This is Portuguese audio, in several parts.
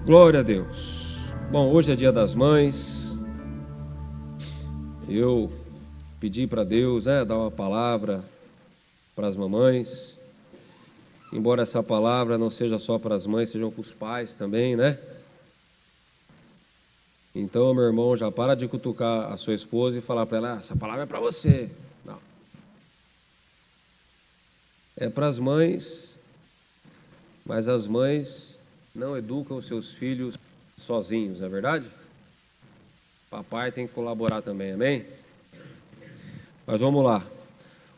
Glória a Deus. Bom, hoje é dia das mães. Eu pedi para Deus, dar uma palavra para as mamães. Embora essa palavra não seja só para as mães, sejam para os pais também, né? Então, meu irmão, já para de cutucar a sua esposa e falar para ela, essa palavra é para você. Não. É para as mães, mas as mães não educam os seus filhos sozinhos, não é verdade? Papai tem que colaborar também, amém? Mas vamos lá.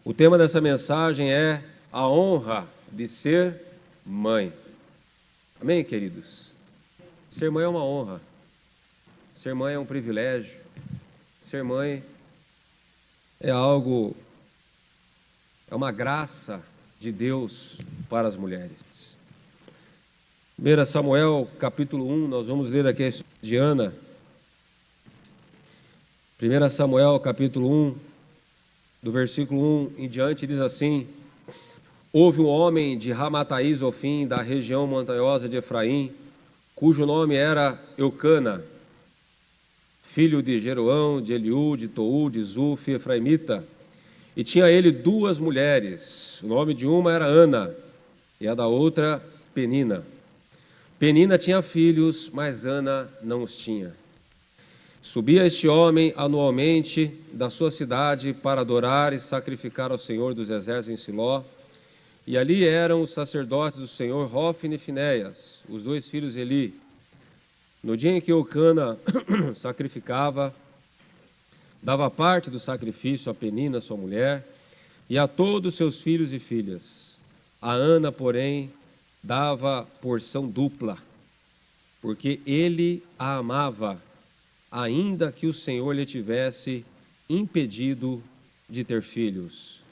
O tema dessa mensagem é a honra de ser mãe. Amém, queridos? Ser mãe é uma honra. Ser mãe é um privilégio. Ser mãe é algo, é uma graça de Deus para as mulheres. 1 Samuel, capítulo 1, nós vamos ler aqui a história de Ana. 1 Samuel, capítulo 1, do versículo 1 em diante, diz assim: Houve um homem de Ramataí-Zofim, da região montanhosa de Efraim, cujo nome era Eucana, filho de Jeroão, de Eliú, de Tou, de Zuf, efraimita. E tinha ele duas mulheres, o nome de uma era Ana, e a da outra Penina. Penina tinha filhos, mas Ana não os tinha. Subia este homem anualmente da sua cidade para adorar e sacrificar ao Senhor dos Exércitos em Siló. E ali eram os sacerdotes do Senhor, Hofni e Finéias, os dois filhos de Eli. No dia em que Eucana sacrificava, dava parte do sacrifício a Penina, sua mulher, e a todos seus filhos e filhas. A Ana, porém, dava porção dupla, porque ele a amava, ainda que o Senhor lhe tivesse impedido de ter filhos.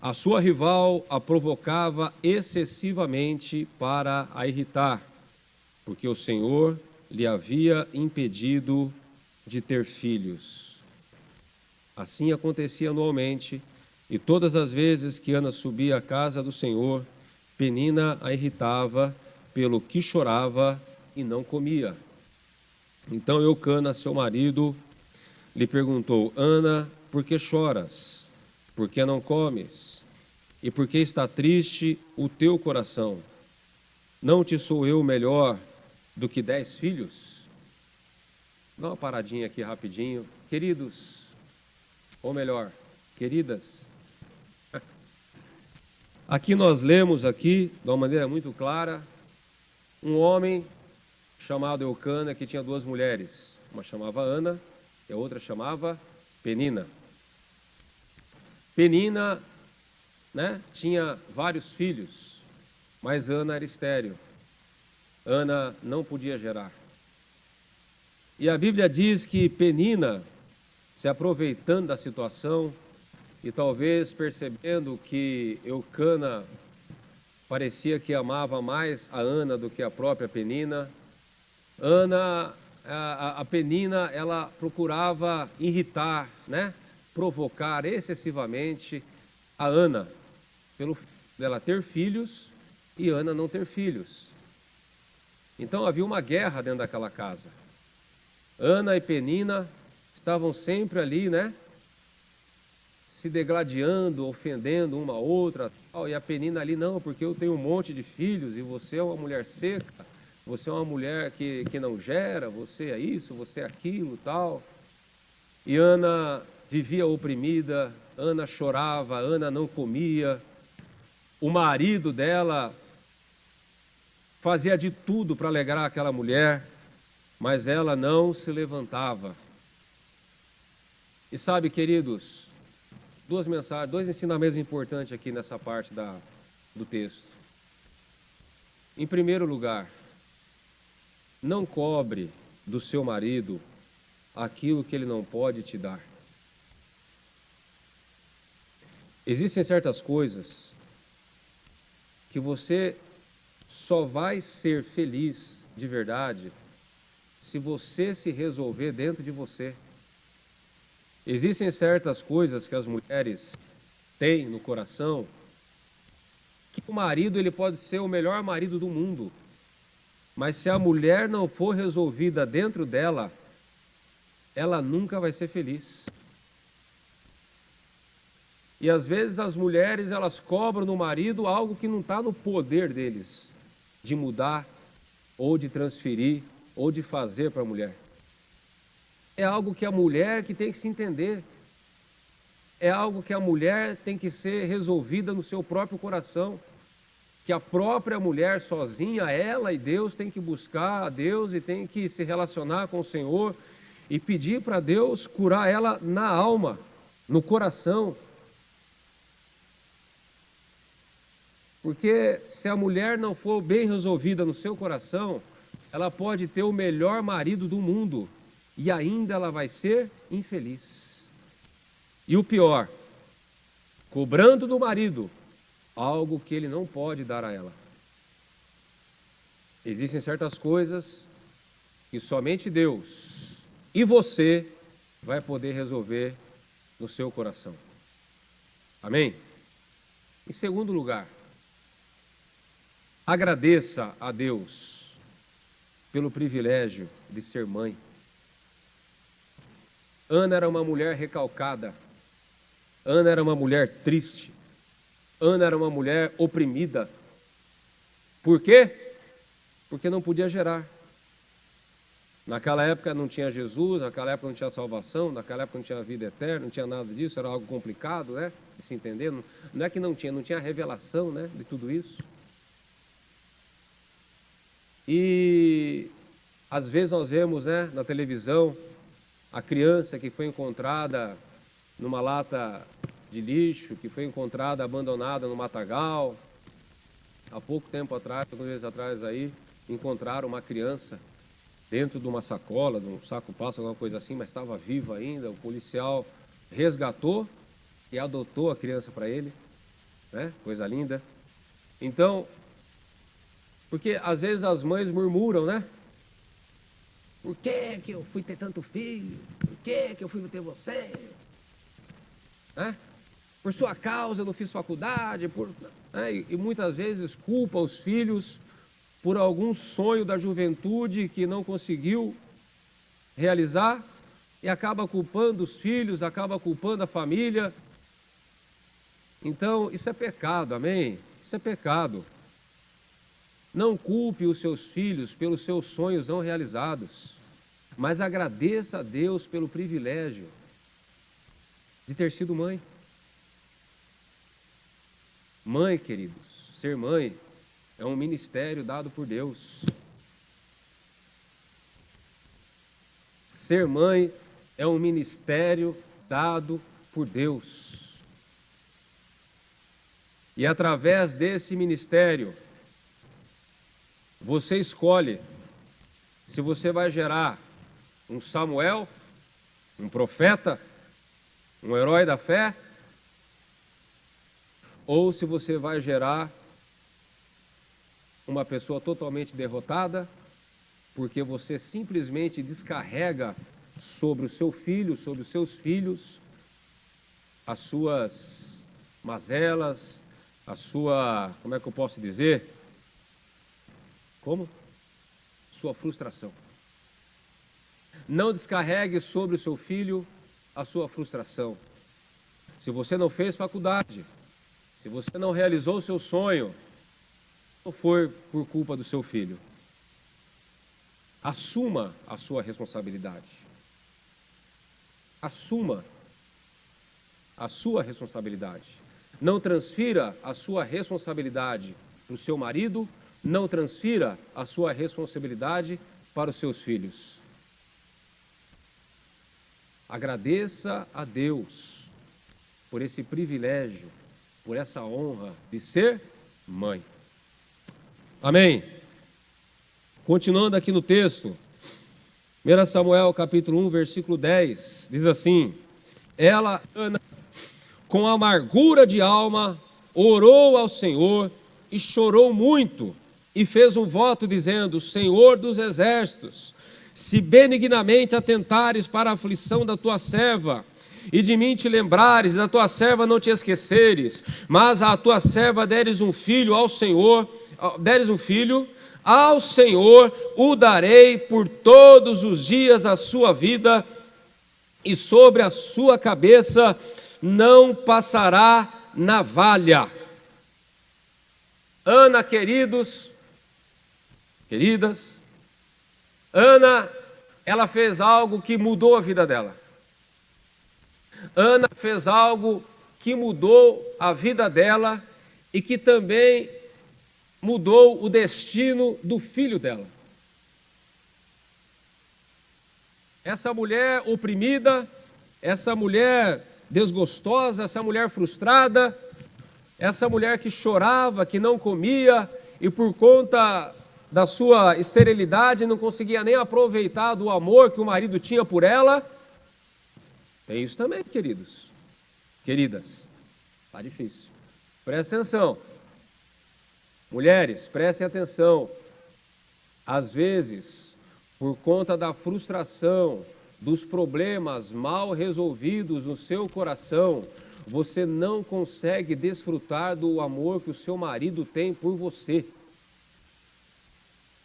A sua rival a provocava excessivamente para a irritar, porque o Senhor lhe havia impedido de ter filhos. Assim acontecia anualmente, e todas as vezes que Ana subia à casa do Senhor, Penina a irritava, pelo que chorava e não comia. Então Eucana, seu marido, lhe perguntou: Ana, por que choras? Por que não comes? E por que está triste o teu coração? Não te sou eu melhor do que 10 filhos? Dá uma paradinha aqui rapidinho. Queridos, ou melhor, queridas, aqui nós lemos aqui, de uma maneira muito clara, um homem chamado Eucana que tinha duas mulheres. Uma chamava Ana e a outra chamava Penina. Penina, tinha vários filhos, mas Ana era estéril. Ana não podia gerar. E a Bíblia diz que Penina, se aproveitando da situação e talvez percebendo que Eucana parecia que amava mais a Ana do que a própria Penina, a Penina, ela procurava irritar, provocar excessivamente a Ana, pelo fato dela ter filhos e Ana não ter filhos. Então havia uma guerra dentro daquela casa. Ana e Penina estavam sempre ali, se degladiando, ofendendo uma a outra. E a Penina ali, não, porque eu tenho um monte de filhos e você é uma mulher seca, você é uma mulher que não gera, você é isso, você é aquilo, tal. E Ana vivia oprimida, Ana chorava, Ana não comia. O marido dela fazia de tudo para alegrar aquela mulher, mas ela não se levantava. E sabe, queridos, duas mensagens, dois ensinamentos importantes aqui nessa parte do texto. Em primeiro lugar, não cobre do seu marido aquilo que ele não pode te dar. Existem certas coisas que você só vai ser feliz de verdade se você se resolver dentro de você. Existem certas coisas que as mulheres têm no coração, que o marido ele pode ser o melhor marido do mundo, Mas se a mulher não for resolvida dentro dela, ela nunca vai ser feliz. E às vezes as mulheres, elas cobram no marido algo que não está no poder deles, de mudar, ou de transferir, ou de fazer para a mulher. É algo que a mulher que tem que se entender. É algo que a mulher tem que ser resolvida no seu próprio coração. Que a própria mulher sozinha, ela e Deus, tem que buscar a Deus e tem que se relacionar com o Senhor e pedir para Deus curar ela na alma, no coração. Porque se a mulher não for bem resolvida no seu coração, ela pode ter o melhor marido do mundo e ainda ela vai ser infeliz. E o pior, cobrando do marido algo que ele não pode dar a ela. Existem certas coisas que somente Deus e você vai poder resolver no seu coração. Amém? Em segundo lugar, agradeça a Deus pelo privilégio de ser mãe. Ana era uma mulher recalcada. Ana era uma mulher triste. Ana era uma mulher oprimida. Por quê? Porque não podia gerar. Naquela época não tinha Jesus, naquela época não tinha salvação, naquela época não tinha vida eterna, não tinha nada disso, era algo complicado, né, de se entender. Não é que não tinha revelação, né, de tudo isso. E às vezes nós vemos, né, na televisão, a criança que foi encontrada numa lata de lixo, que foi encontrada abandonada no matagal. Há pouco tempo atrás, alguns meses atrás aí, encontraram uma criança dentro de uma sacola, de um saco plástico, alguma coisa assim, mas estava viva ainda. O policial resgatou e adotou a criança para ele, né? Coisa linda. Então, porque às vezes as mães murmuram, né? Por que eu fui ter tanto filho? Por que eu fui ter você? Né? Por sua causa eu não fiz faculdade, né? E muitas vezes culpa os filhos por algum sonho da juventude que não conseguiu realizar e acaba culpando os filhos, acaba culpando a família. Então, isso é pecado, amém? Isso é pecado. Não culpe os seus filhos pelos seus sonhos não realizados, mas agradeça a Deus pelo privilégio de ter sido mãe. Mãe, queridos, ser mãe é um ministério dado por Deus. Ser mãe é um ministério dado por Deus. E através desse ministério, você escolhe se você vai gerar um Samuel, um profeta, um herói da fé, ou se você vai gerar uma pessoa totalmente derrotada, porque você simplesmente descarrega sobre o seu filho, sobre os seus filhos, as suas mazelas, a sua, como é que eu posso dizer? Como? Sua frustração. Não descarregue sobre o seu filho a sua frustração. Se você não fez faculdade, se você não realizou o seu sonho, não foi por culpa do seu filho. Assuma a sua responsabilidade. Assuma a sua responsabilidade. Não transfira a sua responsabilidade para o seu marido, não transfira a sua responsabilidade para os seus filhos. Agradeça a Deus por esse privilégio, por essa honra de ser mãe. Amém? Continuando aqui no texto, 1 Samuel capítulo 1, versículo 10, diz assim: ela, Ana, com amargura de alma, orou ao Senhor e chorou muito, e fez um voto dizendo: Senhor dos exércitos, se benignamente atentares para a aflição da tua serva, e de mim te lembrares, da tua serva não te esqueceres, mas à tua serva deres um filho ao Senhor, ao Senhor o darei por todos os dias da sua vida, e sobre a sua cabeça não passará navalha. Ana, queridas, Ana, ela fez algo que mudou a vida dela. Ana fez algo que mudou a vida dela e que também mudou o destino do filho dela. Essa mulher oprimida, essa mulher desgostosa, essa mulher frustrada, essa mulher que chorava, que não comia e por conta da sua esterilidade não conseguia nem aproveitar do amor que o marido tinha por ela. Tem isso também, queridas. Está difícil. Presta atenção. Mulheres, prestem atenção. Às vezes, por conta da frustração, dos problemas mal resolvidos no seu coração, você não consegue desfrutar do amor que o seu marido tem por você.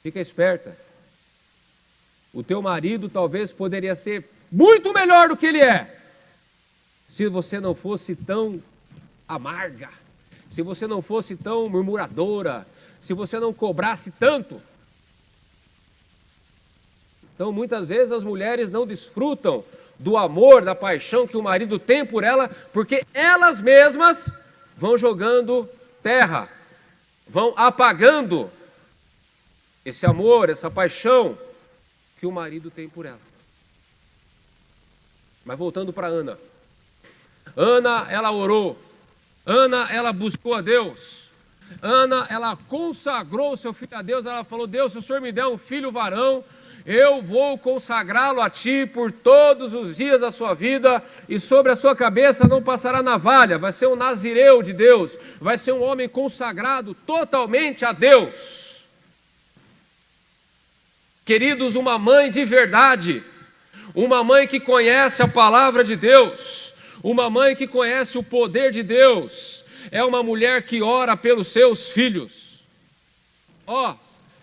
Fica esperta. O teu marido talvez poderia ser muito melhor do que ele é, se você não fosse tão amarga, se você não fosse tão murmuradora, se você não cobrasse tanto. Então, muitas vezes as mulheres não desfrutam do amor, da paixão que o marido tem por ela, porque elas mesmas vão jogando terra, vão apagando esse amor, essa paixão que o marido tem por ela. Mas voltando para Ana. Ana, ela orou. Ana, ela buscou a Deus. Ana, ela consagrou o seu filho a Deus. Ela falou: Deus, se o Senhor me der um filho varão, eu vou consagrá-lo a Ti por todos os dias da sua vida, e sobre a sua cabeça não passará navalha. Vai ser um nazireu de Deus, vai ser um homem consagrado totalmente a Deus. Queridos, uma mãe de verdade, uma mãe que conhece a palavra de Deus, uma mãe que conhece o poder de Deus, é uma mulher que ora pelos seus filhos.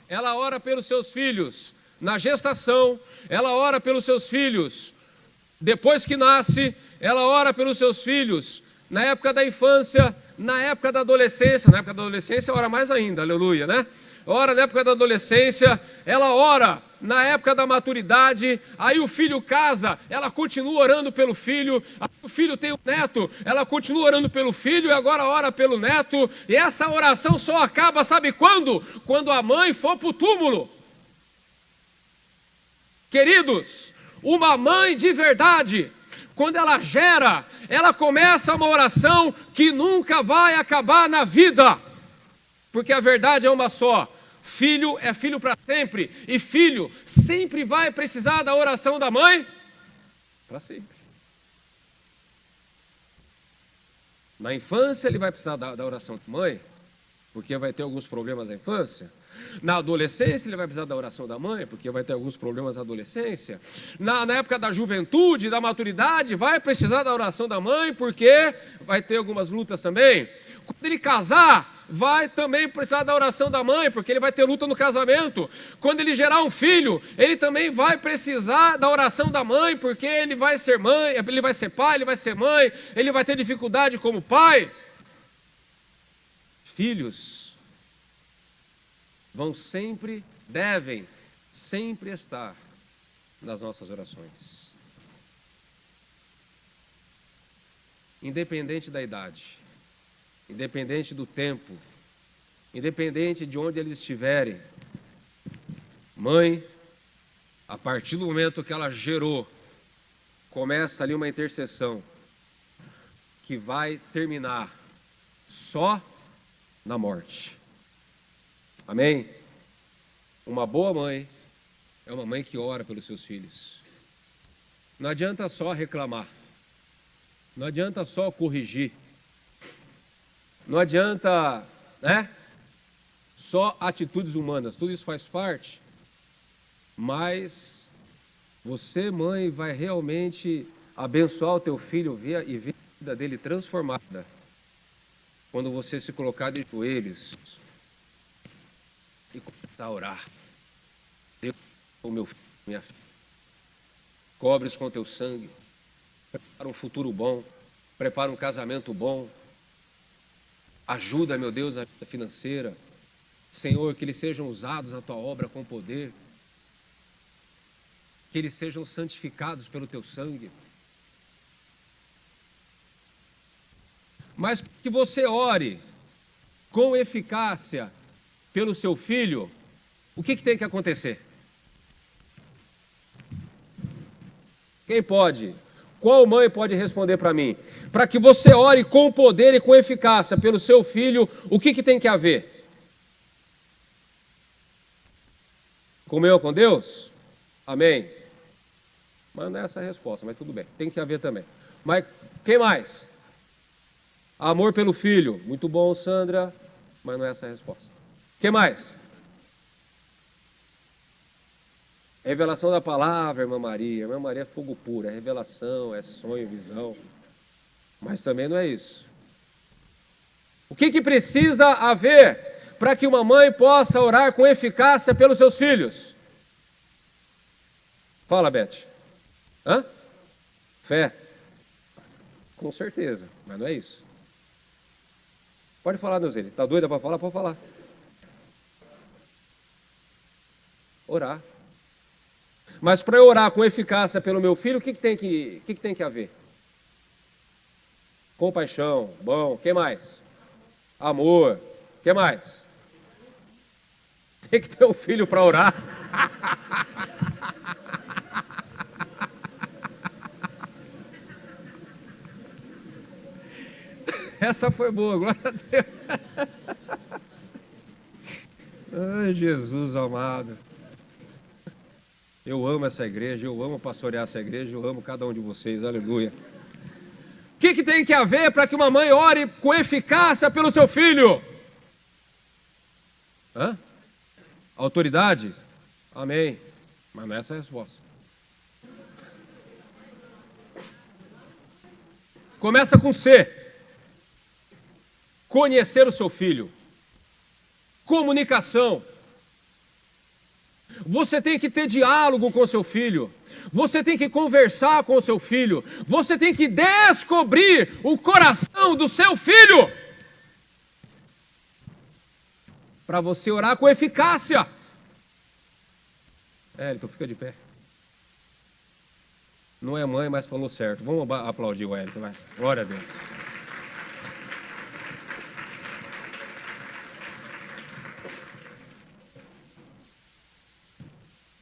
Ela ora pelos seus filhos na gestação, ela ora pelos seus filhos depois que nasce, ela ora pelos seus filhos na época da infância, na época da adolescência. Na época da adolescência ora mais ainda, aleluia, né? Ora na época da adolescência, ela ora na época da maturidade. Aí o filho casa, ela continua orando pelo filho. Aí o filho tem um neto, ela continua orando pelo filho e agora ora pelo neto. E essa oração só acaba, sabe quando? Quando a mãe for para o túmulo. Queridos, uma mãe de verdade, quando ela gera, ela começa uma oração que nunca vai acabar na vida, porque a verdade é uma só: filho é filho para sempre, e filho sempre vai precisar da oração da mãe para sempre. Na infância ele vai precisar da oração da mãe, porque vai ter alguns problemas na infância. Na adolescência ele vai precisar da oração da mãe, porque vai ter alguns problemas na adolescência. Na época da juventude, da maturidade, vai precisar da oração da mãe, porque vai ter algumas lutas também. Quando ele casar, vai também precisar da oração da mãe, porque ele vai ter luta no casamento. Quando ele gerar um filho, ele também vai precisar da oração da mãe, porque ele vai ser mãe, ele vai ser pai, ele vai ser mãe, ele vai ter dificuldade como pai. Filhos devem sempre estar nas nossas orações, independente da idade, independente do tempo, independente de onde eles estiverem. Mãe, a partir do momento que ela gerou, começa ali uma intercessão que vai terminar só na morte. Amém? Uma boa mãe é uma mãe que ora pelos seus filhos. Não adianta só reclamar, não adianta só corrigir, não adianta, só atitudes humanas. Tudo isso faz parte, mas você, mãe, vai realmente abençoar o teu filho e ver a vida dele transformada. Quando você se colocar de joelhos e começar a orar. Deus, o meu filho, minha filha, cobre-os com teu sangue, prepara um futuro bom, prepara um casamento bom, ajuda, meu Deus, a vida financeira. Senhor, que eles sejam usados na tua obra com poder, que eles sejam santificados pelo teu sangue. Mas que você ore com eficácia pelo seu filho, o que tem que acontecer? Quem pode? Qual mãe pode responder para mim? Para que você ore com poder e com eficácia pelo seu filho, o que tem que haver? Comunhão com Deus? Amém? Mas não é essa a resposta, mas tudo bem. Tem que haver também. Mas quem mais? Amor pelo filho. Muito bom, Sandra, mas não é essa a resposta. Quem mais? Revelação da palavra, irmã Maria. Irmã Maria é fogo puro, é revelação, é sonho, visão. Mas também não é isso. O que precisa haver para que uma mãe possa orar com eficácia pelos seus filhos? Fala, Beth. Hã? Fé. Com certeza, mas não é isso. Pode falar, Neuzeles. Está doida para falar? Pode falar. Orar. Mas para eu orar com eficácia pelo meu filho, o que tem que haver? Compaixão, bom, que mais? Amor, que mais? Tem que ter um filho para orar. Essa foi boa, glória a Deus. Ai, Jesus amado. Eu amo essa igreja, eu amo pastorear essa igreja, eu amo cada um de vocês, aleluia. O que tem que haver para que uma mãe ore com eficácia pelo seu filho? Hã? Autoridade? Amém. Mas não é essa a resposta. Começa com C. Conhecer o seu filho. Comunicação. Você tem que ter diálogo com o seu filho. Você tem que conversar com o seu filho. Você tem que descobrir o coração do seu filho. Para você orar com eficácia. Elton, fica de pé. Não é mãe, mas falou certo. Vamos aplaudir o Elton, vai. Glória a Deus.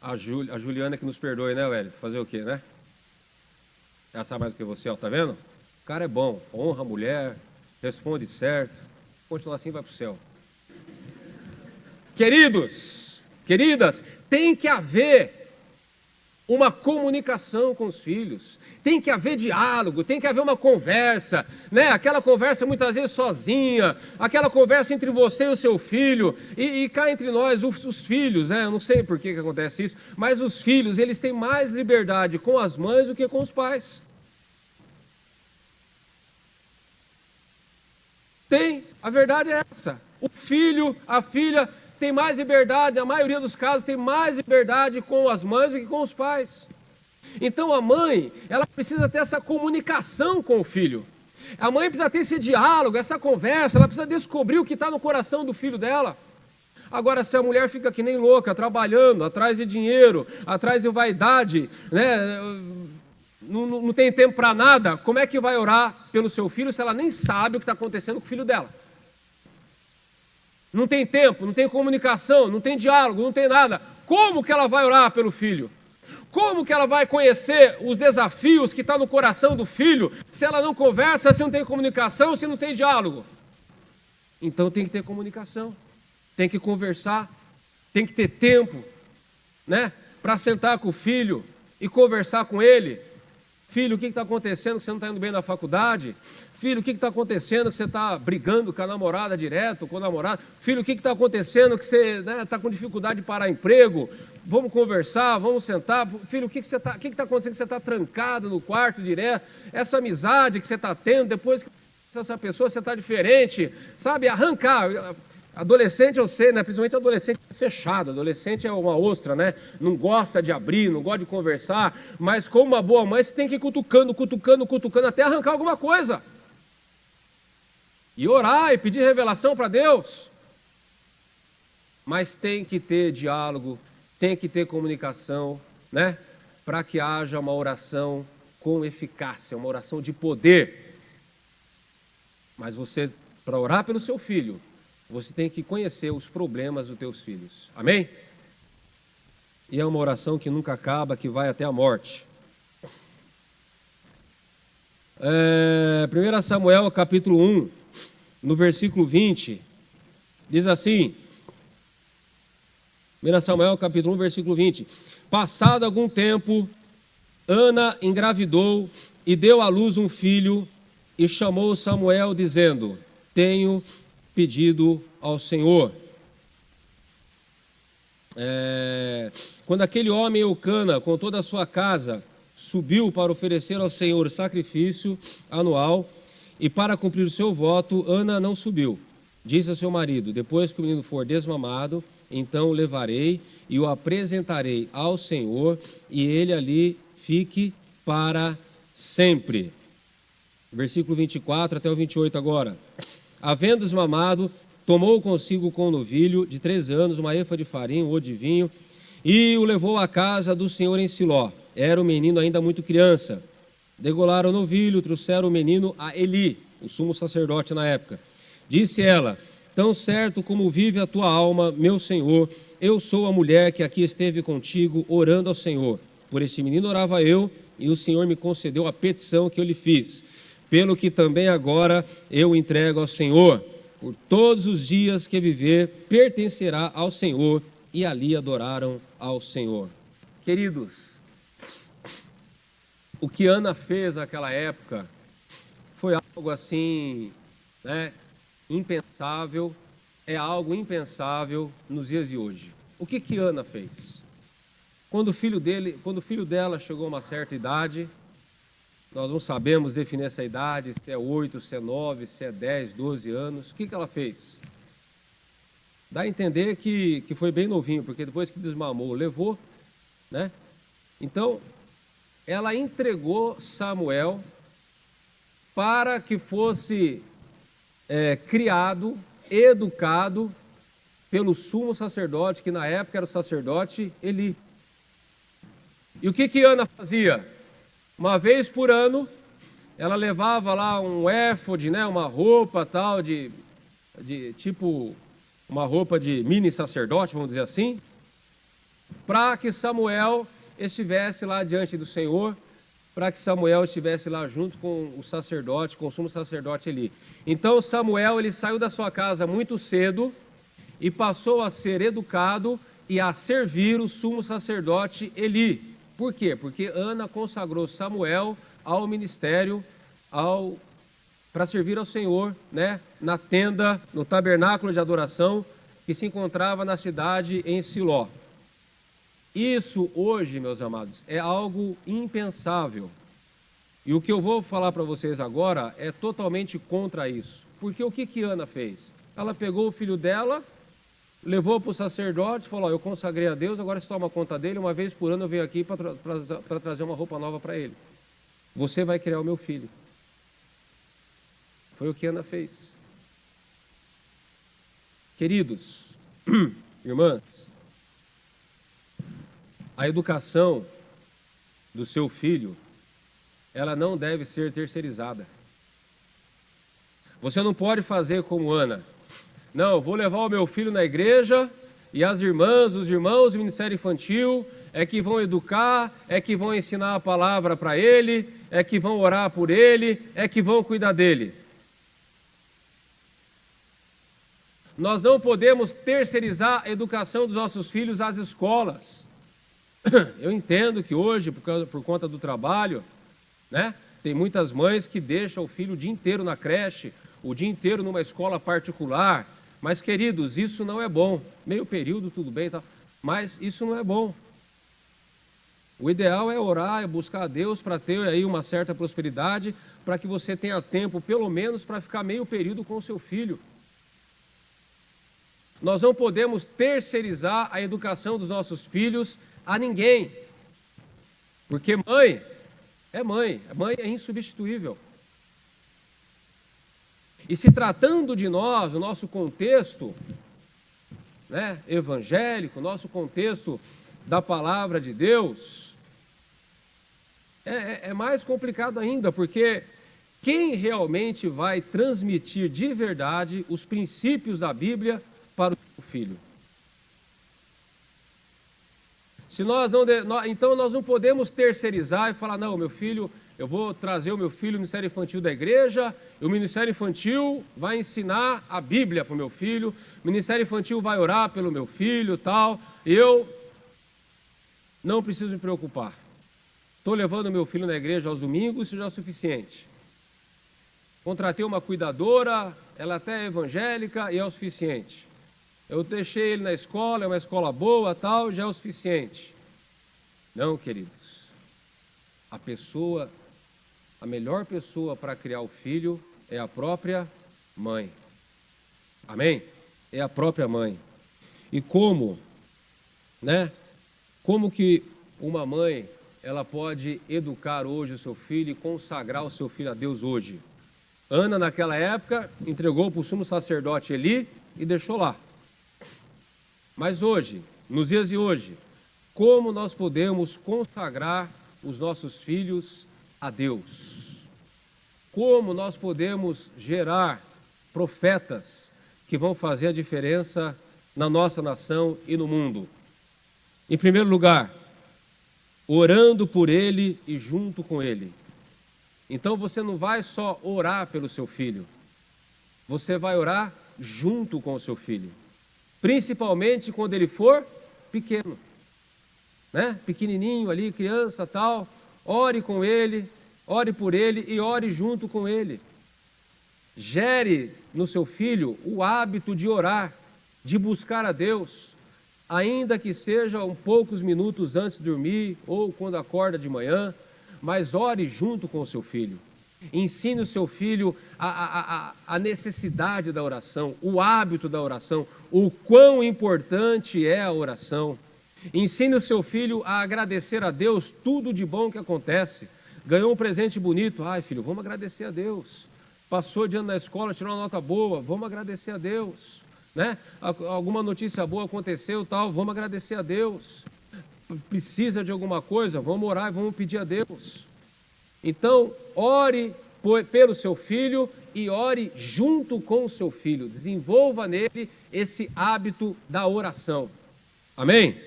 A Juliana que nos perdoe, né, Wellington? Fazer o quê, né? Ela sabe mais do que você, ó, tá vendo? O cara é bom, honra a mulher, responde certo. Continua assim, vai pro céu. Queridos, queridas, tem que haver uma comunicação com os filhos, tem que haver diálogo, tem que haver uma conversa, né? Aquela conversa muitas vezes sozinha, aquela conversa entre você e o seu filho, e cá entre nós, os filhos, né? Eu não sei por que acontece isso, mas os filhos, eles têm mais liberdade com as mães do que com os pais. Tem, a verdade é essa. O filho, a filha tem mais liberdade, a maioria dos casos tem mais liberdade com as mães do que com os pais. Então a mãe, ela precisa ter essa comunicação com o filho. A mãe precisa ter esse diálogo, essa conversa, ela precisa descobrir o que está no coração do filho dela. Agora, se a mulher fica que nem louca, trabalhando, atrás de dinheiro, atrás de vaidade, né? Não tem tempo para nada, como é que vai orar pelo seu filho se ela nem sabe o que está acontecendo com o filho dela? Não tem tempo, não tem comunicação, não tem diálogo, não tem nada. Como que ela vai orar pelo filho? Como que ela vai conhecer os desafios que estão no coração do filho se ela não conversa, se não tem comunicação, se não tem diálogo? Então tem que ter comunicação, tem que conversar, tem que ter tempo, né, para sentar com o filho e conversar com ele. Filho, o que está acontecendo que você não está indo bem na faculdade? Filho, o que está acontecendo que você está brigando com a namorada direto, com o namorado? Filho, o que está acontecendo que você está com dificuldade de parar emprego? Vamos conversar, vamos sentar. Filho, o que está acontecendo que você está trancado no quarto direto? Essa amizade que você está tendo, depois que essa pessoa você está diferente, sabe? Arrancar. Adolescente, eu sei, né? Principalmente adolescente é fechado, adolescente é uma ostra, né? Não gosta de abrir, não gosta de conversar, mas com uma boa mãe você tem que ir cutucando, até arrancar alguma coisa. E orar e pedir revelação para Deus. Mas tem que ter diálogo, tem que ter comunicação, né? Para que haja uma oração com eficácia, uma oração de poder. Mas você, para orar pelo seu filho, você tem que conhecer os problemas dos teus filhos. Amém? E é uma oração que nunca acaba, que vai até a morte. 1 Samuel capítulo 1, no versículo 20, diz assim, 1 Samuel capítulo 1, versículo 20, passado algum tempo, Ana engravidou e deu à luz um filho e chamou Samuel dizendo, tenho pedido ao Senhor. Quando aquele homem Eucana, com toda a sua casa, subiu para oferecer ao Senhor sacrifício anual e para cumprir o seu voto, Ana não subiu. Disse ao seu marido, depois que o menino for desmamado, então o levarei e o apresentarei ao Senhor e ele ali fique para sempre. Versículo 24 até o 28 agora. Havendo desmamado, tomou consigo com o novilho de 3 anos, uma efa de farinha, um odre de vinho, e o levou à casa do Senhor em Siló. Era o menino ainda muito criança. Degolaram o novilho, trouxeram o menino a Eli, o sumo sacerdote na época. Disse ela, tão certo como vive a tua alma, meu Senhor, eu sou a mulher que aqui esteve contigo, orando ao Senhor. Por este menino orava eu, e o Senhor me concedeu a petição que eu lhe fiz. Pelo que também agora eu entrego ao Senhor. Por todos os dias que viver, pertencerá ao Senhor, e ali adoraram ao Senhor. Queridos, o que Ana fez naquela época foi algo assim, né, impensável, é algo impensável nos dias de hoje. O que Ana fez? Quando o filho dela chegou a uma certa idade, nós não sabemos definir essa idade, se é 8, se é 9, se é 10, 12 anos. O que ela fez? Dá a entender que foi bem novinho, porque depois que desmamou, levou, né? Então, ela entregou Samuel para que fosse criado, educado pelo sumo sacerdote, que na época era o sacerdote Eli. E o que Ana fazia? Uma vez por ano, ela levava lá um éfode, né, uma roupa tal de tipo, uma roupa de mini sacerdote, vamos dizer assim, para que Samuel estivesse lá diante do Senhor, para que Samuel estivesse lá junto com o sacerdote, com o sumo sacerdote Eli. Então Samuel, ele saiu da sua casa muito cedo e passou a ser educado e a servir o sumo sacerdote Eli. Por quê? Porque Ana consagrou Samuel ao ministério, para servir ao Senhor, né, na tenda, no tabernáculo de adoração que se encontrava na cidade em Siló. Isso hoje, meus amados, é algo impensável. E o que eu vou falar para vocês agora é totalmente contra isso. Porque o que Ana fez? Ela pegou o filho dela, levou para o sacerdote, falou, eu consagrei a Deus, agora você toma conta dele, uma vez por ano eu venho aqui para trazer uma roupa nova para ele. Você vai criar o meu filho. Foi o que Ana fez. Queridos, irmãs, a educação do seu filho, ela não deve ser terceirizada. Você não pode fazer como Ana. Não, eu vou levar o meu filho na igreja e as irmãs, os irmãos do ministério infantil é que vão educar, é que vão ensinar a palavra para ele, é que vão orar por ele, é que vão cuidar dele. Nós não podemos terceirizar a educação dos nossos filhos às escolas. Eu entendo que hoje, por conta do trabalho, né? Tem muitas mães que deixam o filho o dia inteiro na creche, o dia inteiro numa escola particular. Mas, queridos, isso não é bom. Meio período, tudo bem, tá? Mas isso não é bom. O ideal é orar, é buscar a Deus para ter aí uma certa prosperidade, para que você tenha tempo, pelo menos, para ficar meio período com o seu filho. Nós não podemos terceirizar a educação dos nossos filhos a ninguém. Porque mãe é insubstituível. E se tratando de nós, o nosso contexto, né, evangélico, nosso contexto da palavra de Deus, é mais complicado ainda, porque quem realmente vai transmitir de verdade os princípios da Bíblia para o filho? Se nós não, então nós não podemos terceirizar e falar, não, meu filho, eu vou trazer o meu filho no Ministério Infantil da igreja, e o Ministério Infantil vai ensinar a Bíblia para o meu filho, o Ministério Infantil vai orar pelo meu filho, tal, eu não preciso me preocupar. Estou levando meu filho na igreja aos domingos, isso já é o suficiente. Contratei uma cuidadora, ela até é evangélica e é o suficiente. Eu deixei ele na escola, é uma escola boa, tal, já é o suficiente. Não, queridos. A melhor pessoa para criar o filho é a própria mãe. Amém? É a própria mãe. E como, né? Como que uma mãe, ela pode educar hoje o seu filho e consagrar o seu filho a Deus hoje? Ana, naquela época, entregou para o sumo sacerdote Eli e deixou lá. Mas hoje, nos dias de hoje, como nós podemos consagrar os nossos filhos a Deus? Como nós podemos gerar profetas que vão fazer a diferença na nossa nação e no mundo? Em primeiro lugar, orando por ele e junto com ele. Então você não vai só orar pelo seu filho, você vai orar junto com o seu filho. Principalmente quando ele for pequeno, né? Pequenininho ali, criança, tal. Ore com ele, ore por ele e ore junto com ele. Gere no seu filho o hábito de orar, de buscar a Deus, ainda que seja poucos minutos antes de dormir ou quando acorda de manhã, mas ore junto com o seu filho. Ensine o seu filho a necessidade da oração, o hábito da oração, o quão importante é a oração. Ensine o seu filho a agradecer a Deus tudo de bom que acontece. Ganhou um presente bonito, ai filho, vamos agradecer a Deus. Passou de ano na escola, tirou uma nota boa, vamos agradecer a Deus. Né? Alguma notícia boa aconteceu, tal, vamos agradecer a Deus. Precisa de alguma coisa, vamos orar e vamos pedir a Deus. Então, ore pelo seu filho e ore junto com o seu filho. Desenvolva nele esse hábito da oração. Amém?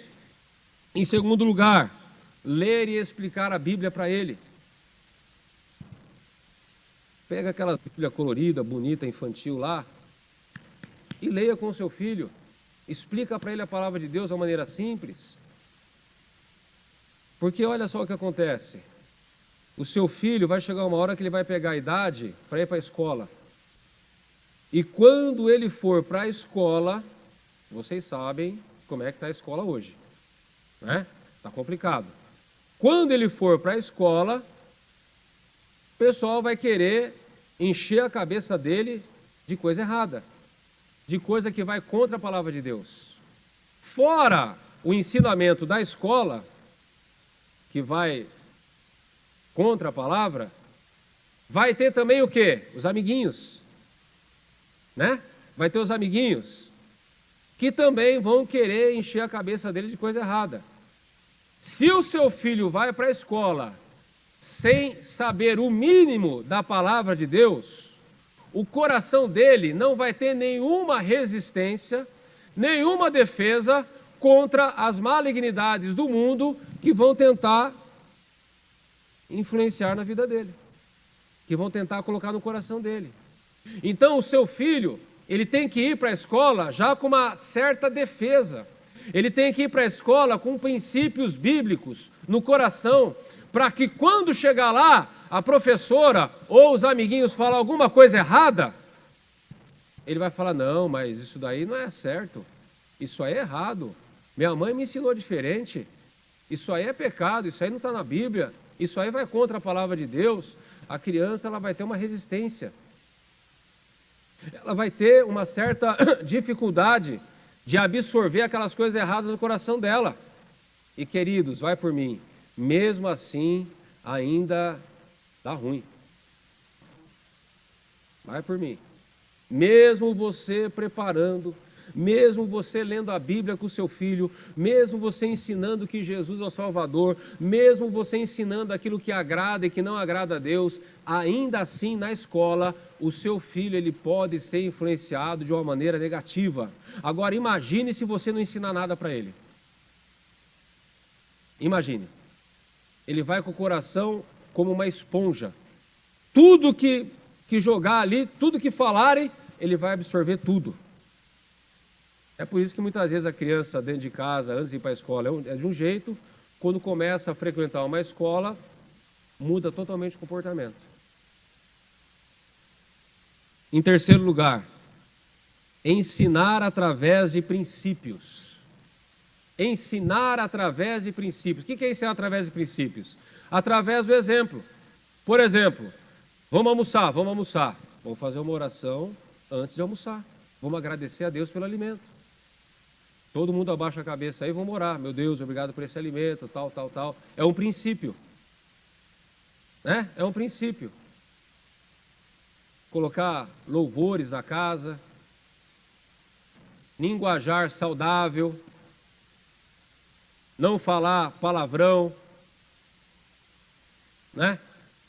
Em segundo lugar, ler e explicar a Bíblia para ele. Pega aquela Bíblia colorida, bonita, infantil lá e leia com o seu filho. Explica para ele a palavra de Deus de uma maneira simples. Porque olha só o que acontece. O seu filho vai chegar uma hora que ele vai pegar a idade para ir para a escola. E quando ele for para a escola, vocês sabem como é que está a escola hoje. Né? Está complicado. Quando ele for para a escola, o pessoal vai querer encher a cabeça dele de coisa errada, de coisa que vai contra a palavra de Deus. Fora o ensinamento da escola, que vai contra a palavra, vai ter também o quê? Os amiguinhos, né? Vai ter os amiguinhos, que também vão querer encher a cabeça dele de coisa errada. Se o seu filho vai para a escola sem saber o mínimo da palavra de Deus, o coração dele não vai ter nenhuma resistência, nenhuma defesa contra as malignidades do mundo que vão tentar influenciar na vida dele, que vão tentar colocar no coração dele. Então o seu filho, ele tem que ir para a escola já com uma certa defesa, ele tem que ir para a escola com princípios bíblicos no coração, para que quando chegar lá, a professora ou os amiguinhos falam alguma coisa errada, ele vai falar, não, mas isso daí não é certo, isso aí é errado, minha mãe me ensinou diferente, isso aí é pecado, isso aí não está na Bíblia, isso aí vai contra a palavra de Deus. A criança ela vai ter uma resistência, ela vai ter uma certa dificuldade de absorver aquelas coisas erradas no coração dela. E queridos, vai por mim, mesmo assim ainda dá ruim. Vai por mim. Mesmo você preparando, mesmo você lendo a Bíblia com o seu filho, mesmo você ensinando que Jesus é o Salvador, mesmo você ensinando aquilo que agrada e que não agrada a Deus, ainda assim na escola, o seu filho ele pode ser influenciado de uma maneira negativa. Agora imagine se você não ensinar nada para ele. Imagine. Ele vai com o coração como uma esponja. Tudo que jogar ali, tudo que falarem, ele vai absorver tudo. É por isso que muitas vezes a criança dentro de casa, antes de ir para a escola, é de um jeito, quando começa a frequentar uma escola, muda totalmente o comportamento. Em terceiro lugar, ensinar através de princípios. Ensinar através de princípios. O que é ensinar através de princípios? Através do exemplo. Por exemplo, vamos almoçar. Vamos fazer uma oração antes de almoçar. Vamos agradecer a Deus pelo alimento. Todo mundo abaixa a cabeça aí, vamos orar. Meu Deus, obrigado por esse alimento, tal. É um princípio. Né? É um princípio. Colocar louvores na casa. Linguajar saudável. Não falar palavrão. Né?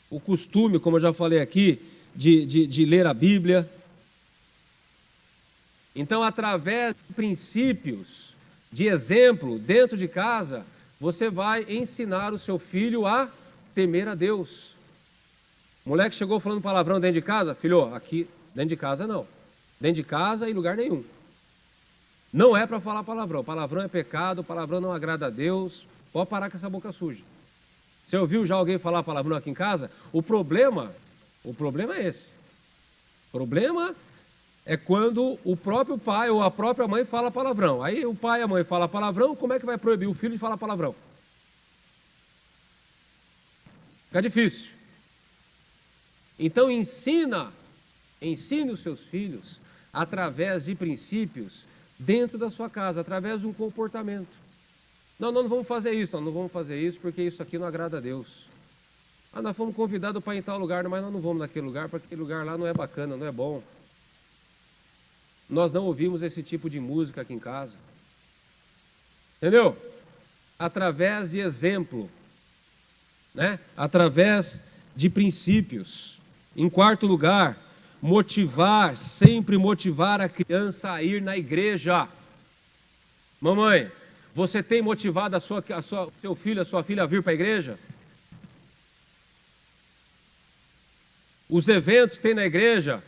O costume, como eu já falei aqui, de ler a Bíblia. Então, através de princípios, de exemplo, dentro de casa, você vai ensinar o seu filho a temer a Deus. O moleque chegou falando palavrão dentro de casa, filho, aqui dentro de casa não. Dentro de casa em lugar nenhum. Não é para falar palavrão. Palavrão é pecado, palavrão não agrada a Deus. Pode parar com essa boca suja. Você ouviu já alguém falar palavrão aqui em casa? O problema é esse. O problema é quando o próprio pai ou a própria mãe fala palavrão. Aí o pai e a mãe falam palavrão, como é que vai proibir o filho de falar palavrão? Fica difícil. Então ensine os seus filhos através de princípios dentro da sua casa, através de um comportamento. Não vamos fazer isso, não vamos fazer isso porque isso aqui não agrada a Deus. Nós fomos convidados para ir em tal lugar, mas nós não vamos naquele lugar, porque aquele lugar lá não é bacana, não é bom. Nós não ouvimos esse tipo de música aqui em casa. Entendeu? Através de exemplo, né? Através de princípios. Em quarto lugar, sempre motivar a criança a ir na igreja. Mamãe, você tem motivado seu filho, a sua filha a vir para a igreja? Os eventos que tem na igreja,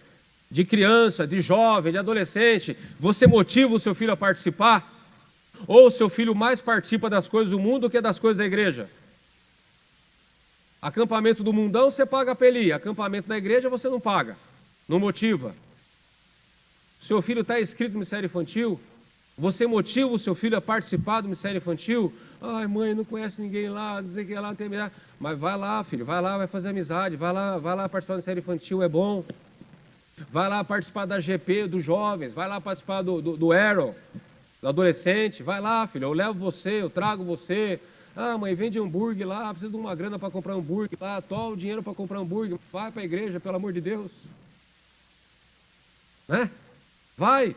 de criança, de jovem, de adolescente, você motiva o seu filho a participar? Ou o seu filho mais participa das coisas do mundo do que das coisas da igreja? Acampamento do mundão você paga para ele ir, acampamento da igreja você não paga, não motiva. Seu filho está inscrito no Ministério Infantil, você motiva o seu filho a participar do Ministério Infantil? Ai mãe, não conhece ninguém lá, não sei o que lá, não tem amizade. Mas vai lá filho, vai lá, vai fazer amizade, vai lá participar do Ministério Infantil, é bom. Vai lá participar da GP dos jovens, vai lá participar do Arrow, do adolescente, vai lá filho, eu levo você, eu trago você. Ah mãe, vende hambúrguer lá, precisa de uma grana para comprar hambúrguer lá, toma o dinheiro para comprar hambúrguer, vai para a igreja, pelo amor de Deus. Né? Vai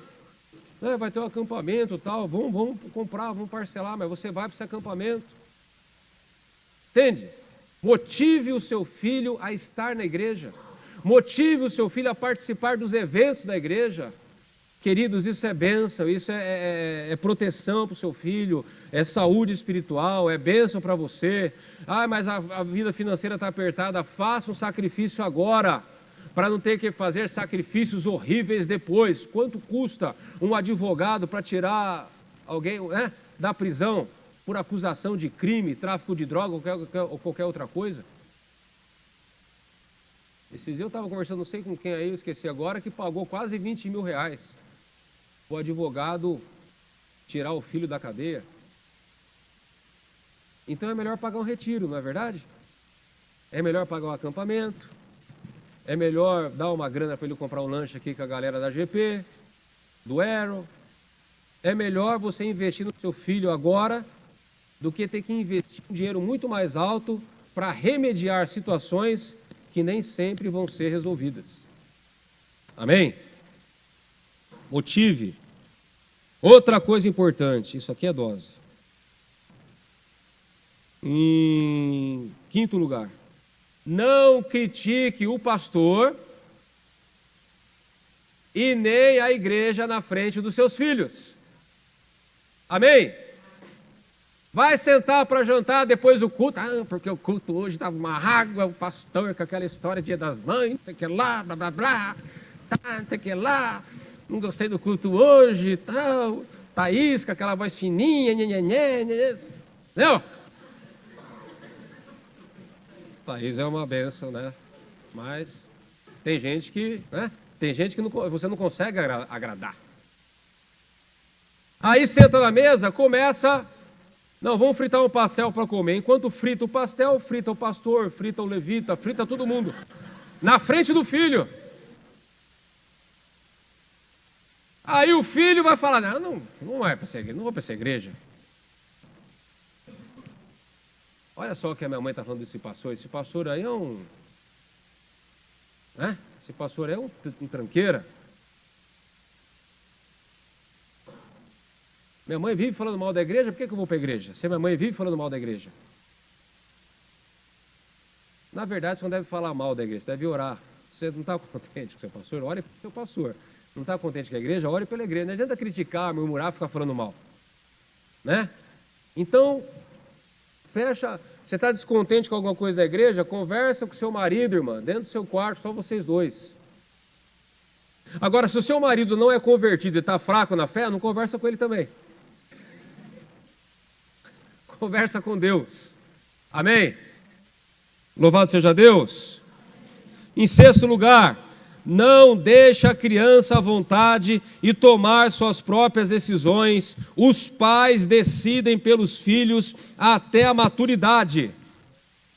ter um acampamento tal, vamos comprar, vamos parcelar, mas você vai para esse acampamento. Entende? Motive o seu filho a estar na igreja. Motive o seu filho a participar dos eventos da igreja. Queridos, isso é bênção, isso é proteção para o seu filho, é saúde espiritual, é bênção para você. Mas a vida financeira está apertada, faça um sacrifício agora, para não ter que fazer sacrifícios horríveis depois. Quanto custa um advogado para tirar alguém da prisão por acusação de crime, tráfico de droga ou qualquer outra coisa? Esses dias eu estava conversando, não sei com quem aí, eu esqueci agora, que pagou quase 20 mil reais o advogado tirar o filho da cadeia. Então é melhor pagar um retiro, não é verdade? É melhor pagar um acampamento, é melhor dar uma grana para ele comprar um lanche aqui com a galera da GP, do Aero. É melhor você investir no seu filho agora do que ter que investir um dinheiro muito mais alto para remediar situações que nem sempre vão ser resolvidas. Amém? Motive. Outra coisa importante, isso aqui é dose. Em quinto lugar, não critique o pastor e nem a igreja na frente dos seus filhos. Amém? Vai sentar para jantar depois do culto. Porque o culto hoje estava uma água, o pastor com aquela história de Dia das Mães, não sei o que lá, blá, blá, blá, tá, não sei o que lá, não gostei do culto hoje, tal, Thaís com aquela voz fininha, não? Thaís é uma benção, né? Mas tem gente que, né? Tem gente que você não consegue agradar. Aí senta na mesa, começa... Não, vamos fritar um pastel para comer. Enquanto frita o pastel, frita o pastor, frita o levita, frita todo mundo. Na frente do filho. Aí o filho vai falar, não é para ser igreja, não vou para essa igreja. Olha só o que a minha mãe está falando desse pastor. Esse pastor aí é um... né? Esse pastor aí é um tranqueira. Minha mãe vive falando mal da igreja, por que eu vou para a igreja? Se minha mãe vive falando mal da igreja. Na verdade, você não deve falar mal da igreja, você deve orar. Você não está contente com o seu pastor? Ore para o seu pastor. Não está contente com a igreja? Ore pela igreja. Não adianta criticar, murmurar, ficar falando mal. Né? Então, fecha. Você está descontente com alguma coisa da igreja? Conversa com seu marido, irmã, dentro do seu quarto, só vocês dois. Agora, se o seu marido não é convertido e está fraco na fé, não conversa com ele também. Conversa com Deus. Amém? Louvado seja Deus. Em sexto lugar, não deixe a criança à vontade e tomar suas próprias decisões. Os pais decidem pelos filhos até a maturidade.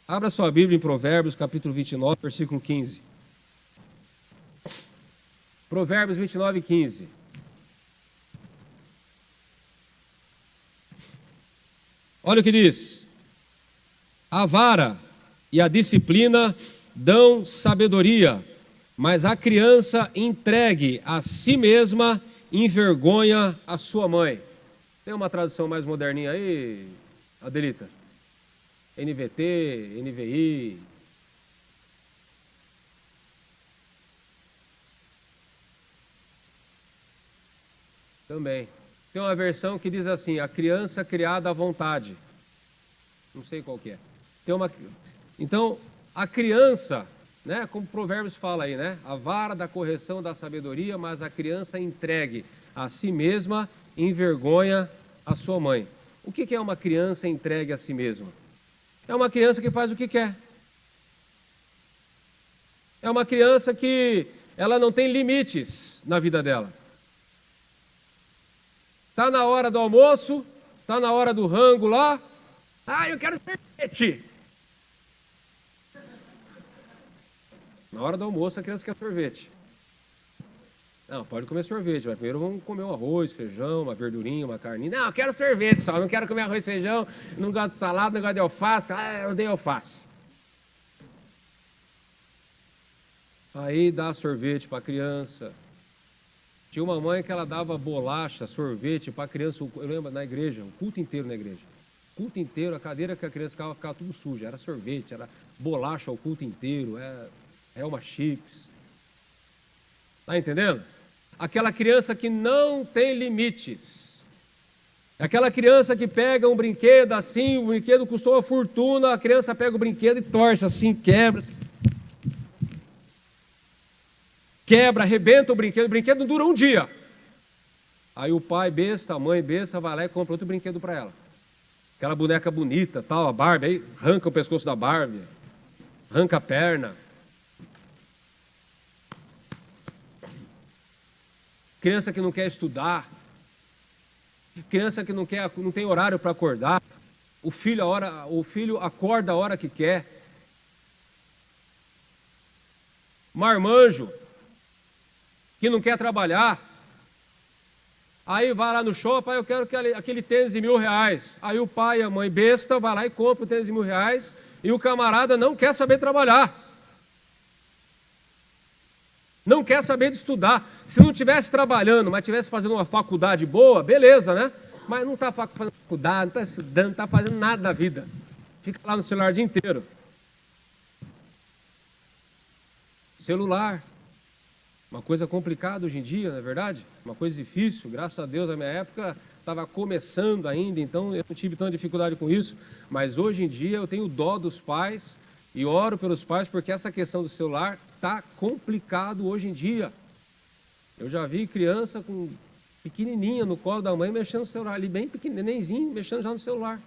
Abra sua Bíblia em Provérbios, capítulo 29, versículo 15. Provérbios 29, 15. Olha o que diz: a vara e a disciplina dão sabedoria, mas a criança entregue a si mesma envergonha a sua mãe. Tem uma tradução mais moderninha aí, Adelita? NVT, NVI. Também. Tem uma versão que diz assim, a criança criada à vontade. Não sei qual que é. Então, a criança, né, como Provérbios fala aí, né? A vara da correção da sabedoria, mas a criança entregue a si mesma envergonha a sua mãe. O que é uma criança entregue a si mesma? É uma criança que faz o que quer. É uma criança que ela não tem limites na vida dela. Está na hora do almoço, está na hora do rango lá. Eu quero sorvete. Na hora do almoço a criança quer sorvete. Não, pode comer sorvete, mas primeiro vamos comer um arroz, feijão, uma verdurinha, uma carninha. Não, eu quero sorvete só, não quero comer arroz, feijão, não gosto de salada, não gosto de alface. Eu odeio alface. Aí dá sorvete para a criança. Tinha uma mãe que ela dava bolacha, sorvete para a criança, eu lembro, na igreja, o culto inteiro na igreja. O culto inteiro, a cadeira que a criança ficava tudo suja, era sorvete, era bolacha o culto inteiro, Elma Chips. Está entendendo? Aquela criança que não tem limites. Aquela criança que pega um brinquedo assim, o brinquedo custou uma fortuna, a criança pega o brinquedo e torce assim, quebra, arrebenta o brinquedo não dura um dia. Aí o pai besta, a mãe besta, vai lá e compra outro brinquedo para ela. Aquela boneca bonita, tal, a Barbie, aí arranca o pescoço da Barbie, arranca a perna. criança que não quer estudar, criança que não tem horário para acordar, o filho acorda a hora que quer. Marmanjo, que não quer trabalhar, aí vai lá no shopping, eu quero aquele tênis de R$1.000. Aí o pai e a mãe besta vai lá e compra o tênis de R$1.000 e o camarada não quer saber trabalhar. Não quer saber de estudar. Se não estivesse trabalhando, mas estivesse fazendo uma faculdade boa, beleza, né? Mas não está fazendo faculdade, não está estudando, não está fazendo nada da vida. Fica lá no celular o dia inteiro. Celular. Uma coisa complicada hoje em dia, não é verdade? Uma coisa difícil. Graças a Deus, na minha época, estava começando ainda, então eu não tive tanta dificuldade com isso. Mas hoje em dia eu tenho dó dos pais e oro pelos pais, porque essa questão do celular está complicado hoje em dia. Eu já vi criança com pequenininha no colo da mãe mexendo no celular, ali bem pequenininho, mexendo já no celular.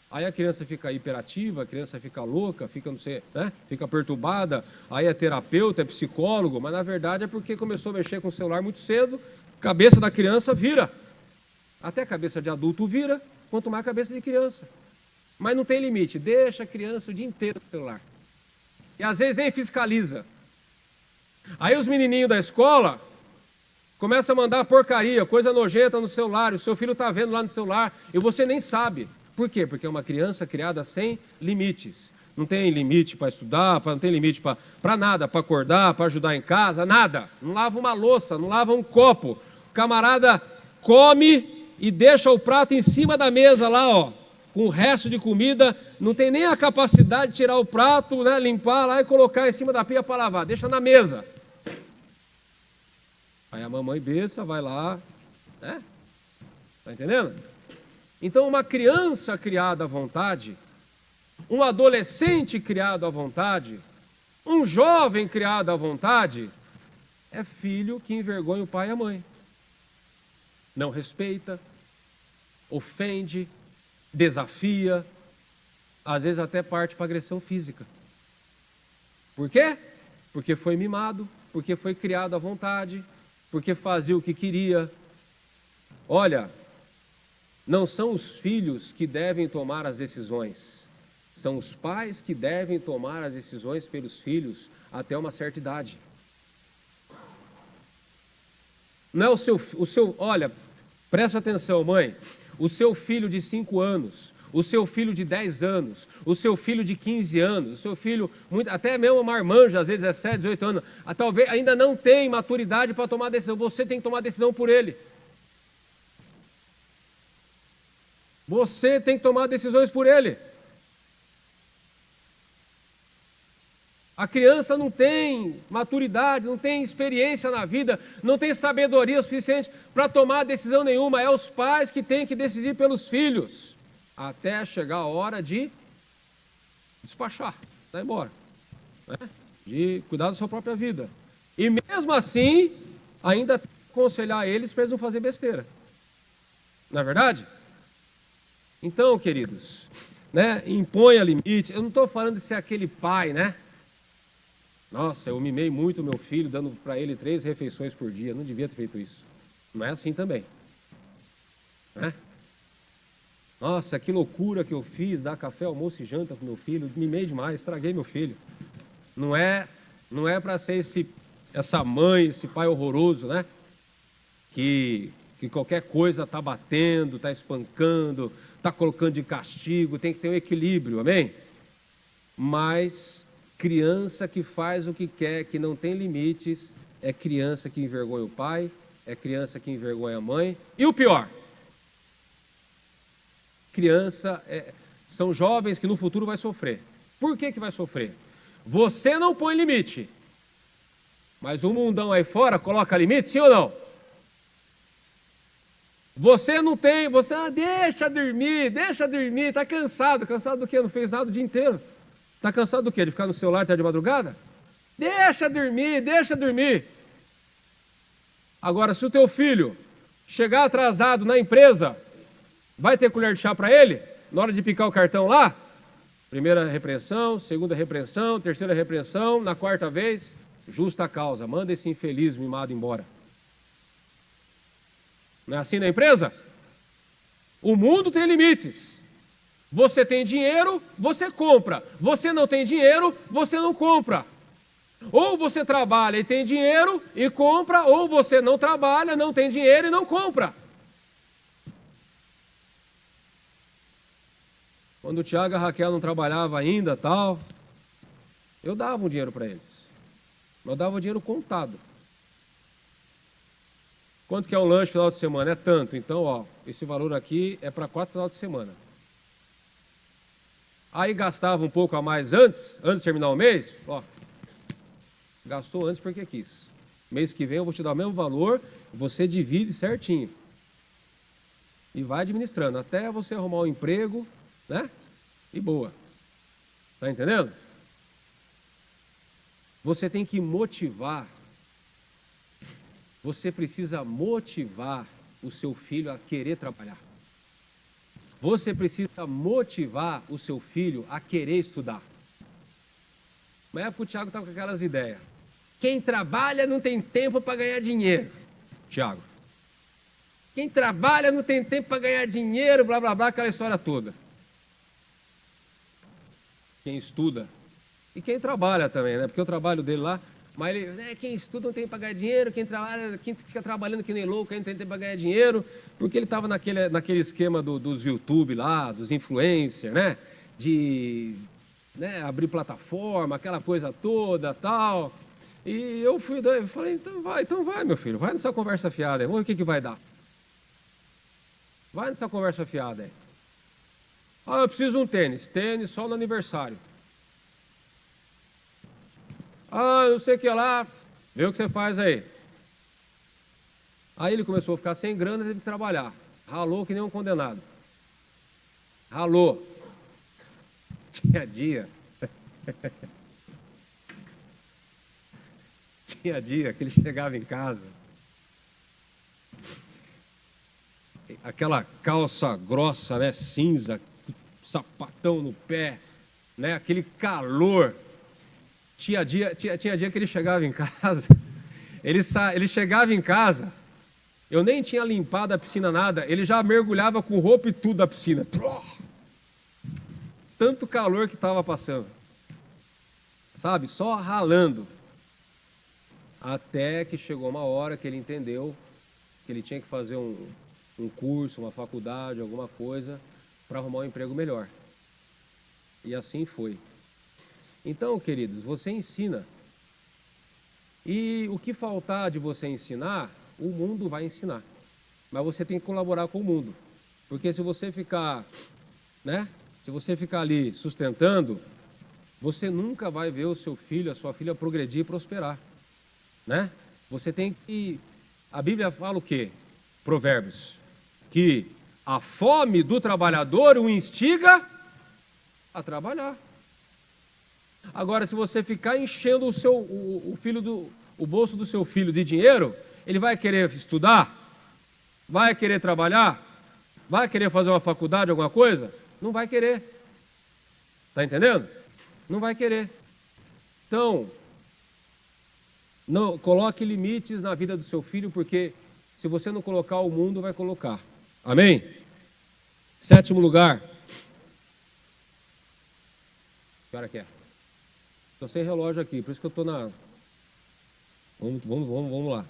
Aí a criança fica hiperativa, a criança fica louca, fica, não sei, né? Fica perturbada, aí é terapeuta, é psicólogo, mas na verdade é porque começou a mexer com o celular muito cedo, cabeça da criança vira. Até cabeça de adulto vira, quanto mais cabeça de criança. Mas não tem limite, deixa a criança o dia inteiro no celular. E às vezes nem fiscaliza. Aí os menininhos da escola começam a mandar porcaria, coisa nojenta no celular, o seu filho está vendo lá no celular e você nem sabe. Por quê? Porque é uma criança criada sem limites. Não tem limite para estudar, não tem limite para nada, para acordar, para ajudar em casa, nada. Não lava uma louça, não lava um copo. O camarada come e deixa o prato em cima da mesa lá, ó, com o resto de comida, não tem nem a capacidade de tirar o prato, né, limpar lá e colocar em cima da pia para lavar, deixa na mesa. Aí a mamãe besta vai lá, né? Tá entendendo? Então uma criança criada à vontade, um adolescente criado à vontade, um jovem criado à vontade, é filho que envergonha o pai e a mãe. Não respeita, ofende, desafia, às vezes até parte para agressão física. Por quê? Porque foi mimado, porque foi criado à vontade, porque fazia o que queria. Olha, não são os filhos que devem tomar as decisões, são os pais que devem tomar as decisões pelos filhos até uma certa idade. Não é o seu, olha, presta atenção, mãe, o seu filho de 5 anos, o seu filho de 10 anos, o seu filho de 15 anos, o seu filho, até mesmo uma marmanja, às vezes 17, 18 anos, talvez ainda não tem maturidade para tomar decisão, você tem que tomar decisão por ele. Você tem que tomar decisões por ele. A criança não tem maturidade, não tem experiência na vida, não tem sabedoria suficiente para tomar decisão nenhuma. É os pais que têm que decidir pelos filhos, até chegar a hora de despachar, dar embora, né? De cuidar da sua própria vida. E mesmo assim, ainda tem que aconselhar eles para eles não fazerem besteira. Não é verdade? Então, queridos, né, imponha limite. Eu não estou falando de ser aquele pai, né? Nossa, eu mimei muito o meu filho, dando para ele 3 refeições por dia. Não devia ter feito isso. Não é assim também, né? Nossa, que loucura que eu fiz, dar café, almoço e janta para o meu filho. Mimei demais, estraguei meu filho. Não é para ser essa mãe, esse pai horroroso, né? Que qualquer coisa está batendo, está espancando, está colocando de castigo, tem que ter um equilíbrio, amém? Mas criança que faz o que quer, que não tem limites, é criança que envergonha o pai, é criança que envergonha a mãe. E o pior, são jovens que no futuro vai sofrer. Por que vai sofrer? Você não põe limite, mas o mundão aí fora coloca limite, sim ou não? Você não tem, deixa dormir, está cansado. Cansado do quê? Não fez nada o dia inteiro. Está cansado do quê? De ficar no celular até de madrugada? Deixa dormir. Agora, se o teu filho chegar atrasado na empresa, vai ter colher de chá para ele? Na hora de picar o cartão lá? Primeira repreensão, segunda repreensão, terceira repreensão, na quarta vez, justa causa, manda esse infeliz mimado embora. Não é assim na empresa? O mundo tem limites. Você tem dinheiro, você compra. Você não tem dinheiro, você não compra. Ou você trabalha e tem dinheiro e compra, ou você não trabalha, não tem dinheiro e não compra. Quando o Tiago e a Raquel não trabalhavam ainda, tal, eu dava um dinheiro para eles. Eu dava o dinheiro contado. Quanto que é um lanche final de semana? É tanto. Então, ó, esse valor aqui é para 4 final de semana. Aí gastava um pouco a mais antes de terminar o mês, ó. Gastou antes porque quis. Mês que vem eu vou te dar o mesmo valor, você divide certinho. E vai administrando, até você arrumar um emprego, né? E boa. Tá entendendo? Você tem que motivar. Você precisa motivar o seu filho a querer trabalhar. Você precisa motivar o seu filho a querer estudar. Na época o Tiago estava com aquelas ideias. Quem trabalha não tem tempo para ganhar dinheiro. Tiago. Quem trabalha não tem tempo para ganhar dinheiro, blá, blá, blá, aquela história toda. Quem estuda. E quem trabalha também, né? Porque o trabalho dele lá, mas ele, né, quem estuda não tem para ganhar dinheiro, quem trabalha, quem fica trabalhando que nem louco, quem não tem tempo para ganhar dinheiro, porque ele estava naquele esquema dos YouTube lá, dos influencers, né? De abrir plataforma, aquela coisa toda, tal. E eu falei, então vai, meu filho, vai nessa conversa fiada aí, vamos ver o que vai dar. Vai nessa conversa fiada aí. Ah, eu preciso de um tênis só no aniversário. Ah, não sei o que lá, vê o que você faz aí. Aí ele começou a ficar sem grana, teve que trabalhar. Ralou que nem um condenado. Ralou. Tinha dia. Tinha dia que ele chegava em casa, aquela calça grossa, né, cinza, sapatão no pé, né, aquele calor. Tinha dia que ele chegava em casa, ele chegava em casa, eu nem tinha limpado a piscina nada, ele já mergulhava com roupa e tudo da piscina. Tanto calor que estava passando, sabe, só ralando. Até que chegou uma hora que ele entendeu que ele tinha que fazer um curso, uma faculdade, alguma coisa, para arrumar um emprego melhor. E assim foi. Então, queridos, você ensina. E o que faltar de você ensinar, o mundo vai ensinar. Mas você tem que colaborar com o mundo. Porque se você ficar, se você ficar ali sustentando, você nunca vai ver o seu filho, a sua filha progredir e prosperar. Você tem que... A Bíblia fala o quê? Provérbios. Que a fome do trabalhador o instiga a trabalhar. Agora, se você ficar enchendo o bolso do seu filho de dinheiro, ele vai querer estudar? Vai querer trabalhar? Vai querer fazer uma faculdade, alguma coisa? Não vai querer. Está entendendo? Não vai querer. Então, não coloque limites na vida do seu filho, porque se você não colocar, o mundo vai colocar. Amém? 7º lugar. Que hora que é? Estou sem relógio aqui, por isso que eu estou na... Vamos lá.